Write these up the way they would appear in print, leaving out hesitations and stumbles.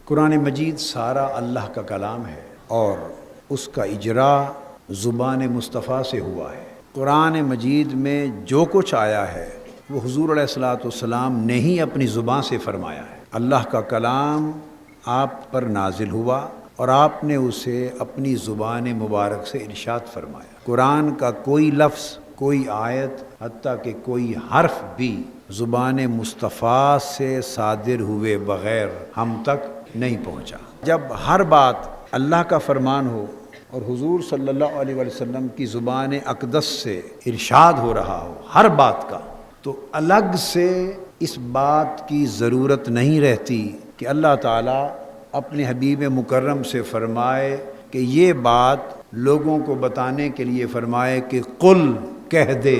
قرآن مجید سارا اللہ کا کلام ہے اور اس کا اجرا زبان مصطفیٰ سے ہوا ہے۔ قرآن مجید میں جو کچھ آیا ہے وہ حضور علیہ الصلاۃ والسلام نے ہی اپنی زبان سے فرمایا ہے۔ اللہ کا کلام آپ پر نازل ہوا اور آپ نے اسے اپنی زبان مبارک سے ارشاد فرمایا۔ قرآن کا کوئی لفظ، کوئی آیت، حتیٰ کہ کوئی حرف بھی زبان مصطفیٰ سے صادر ہوئے بغیر ہم تک نہیں پہنچا۔ جب ہر بات اللہ کا فرمان ہو اور حضور صلی اللہ علیہ وسلم کی زبان اقدس سے ارشاد ہو رہا ہو ہر بات کا، تو الگ سے اس بات کی ضرورت نہیں رہتی کہ اللہ تعالیٰ اپنے حبیب مکرم سے فرمائے کہ یہ بات لوگوں کو بتانے کے لیے فرمائے کہ قل کہہ دے۔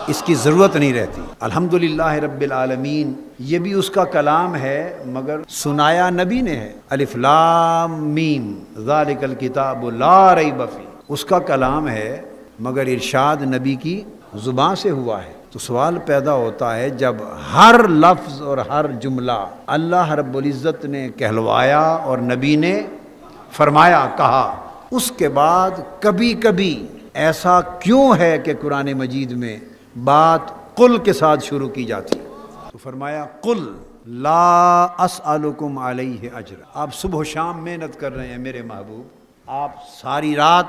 اس کی ضرورت نہیں رہتی۔ الحمدللہ رب العالمین، یہ بھی اس کا کلام ہے مگر سنایا نبی نے ہے۔ الف لام میم ذالک الکتاب لا ریب فیہ، اس کا کلام ہے مگر ارشاد نبی کی زبان سے ہوا ہے۔ تو سوال پیدا ہوتا ہے، جب ہر لفظ اور ہر جملہ اللہ رب العزت نے کہلوایا اور نبی نے فرمایا، کہا، اس کے بعد کبھی کبھی ایسا کیوں ہے کہ قرآن مجید میں بات قل کے ساتھ شروع کی جاتی ہے؟ تو فرمایا قل لا اسألکم علیہ اجر۔ آپ صبح و شام محنت کر رہے ہیں میرے محبوب، آپ ساری رات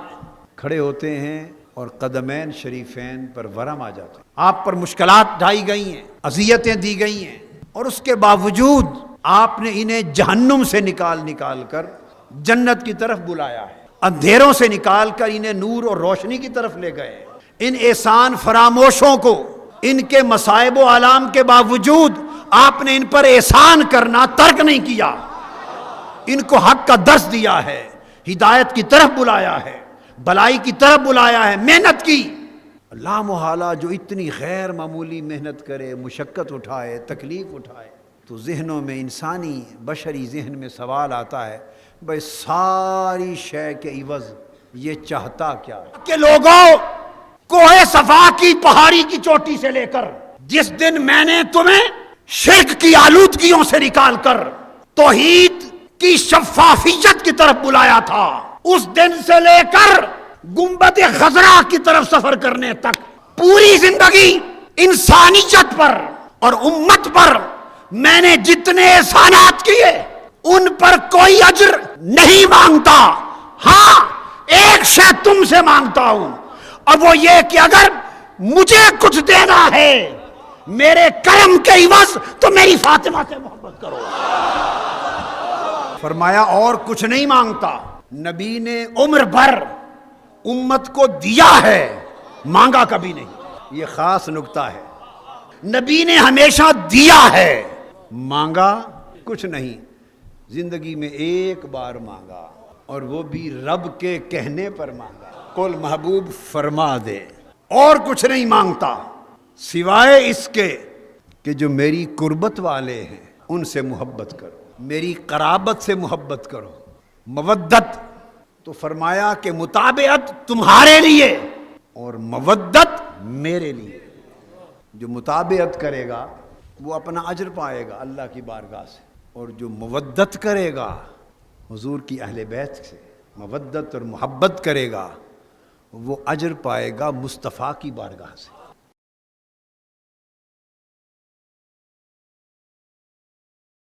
کھڑے ہوتے ہیں اور قدمین شریفین پر ورم آ جاتے ہیں، آپ پر مشکلات ڈھائی گئی ہیں، اذیتیں دی گئی ہیں، اور اس کے باوجود آپ نے انہیں جہنم سے نکال کر جنت کی طرف بلایا ہے، اندھیروں سے نکال کر انہیں نور اور روشنی کی طرف لے گئے۔ ان احسان فراموشوں کو، ان کے مصائب و آلام کے باوجود آپ نے ان پر احسان کرنا ترک نہیں کیا، ان کو حق کا درس دیا ہے، ہدایت کی طرف بلایا ہے، بلائی کی طرف بلایا ہے، محنت کی۔ لا محالہ جو اتنی غیر معمولی محنت کرے، مشقت اٹھائے، تکلیف اٹھائے، تو ذہنوں میں، انسانی بشری ذہن میں سوال آتا ہے، بھئی ساری شے کے عوض یہ چاہتا کیا ہے؟ کہ لوگوں، کوہ صفا کی پہاڑی کی چوٹی سے لے کر جس دن میں نے تمہیں شرک کی آلودگیوں سے نکال کر توحید کی شفافیت کی طرف بلایا تھا، اس دن سے لے کر گنبد خضرا کی طرف سفر کرنے تک پوری زندگی انسانیت پر اور امت پر میں نے جتنے احسانات کیے ان پر کوئی اجر نہیں مانگتا۔ ہاں، ایک شے تم سے مانگتا ہوں، اور وہ یہ کہ اگر مجھے کچھ دینا ہے میرے کرم کے عوض تو میری فاطمہ سے محبت کرو۔ فرمایا اور کچھ نہیں مانگتا۔ نبی نے عمر بھر امت کو دیا ہے، مانگا کبھی نہیں۔ یہ خاص نکتہ ہے، نبی نے ہمیشہ دیا ہے، مانگا کچھ نہیں۔ زندگی میں ایک بار مانگا، اور وہ بھی رب کے کہنے پر مانگا، قل محبوب فرما دے، اور کچھ نہیں مانگتا سوائے اس کے کہ جو میری قربت والے ہیں ان سے محبت کرو، میری قرابت سے محبت کرو۔ مودت تو فرمایا کہ مطابعت تمہارے لیے اور مودت میرے لیے۔ جو مطابعت کرے گا وہ اپنا اجر پائے گا اللہ کی بارگاہ سے، اور جو مودت کرے گا حضور کی اہل بیت سے مودت اور محبت کرے گا وہ اجر پائے گا مصطفیٰ کی بارگاہ سے۔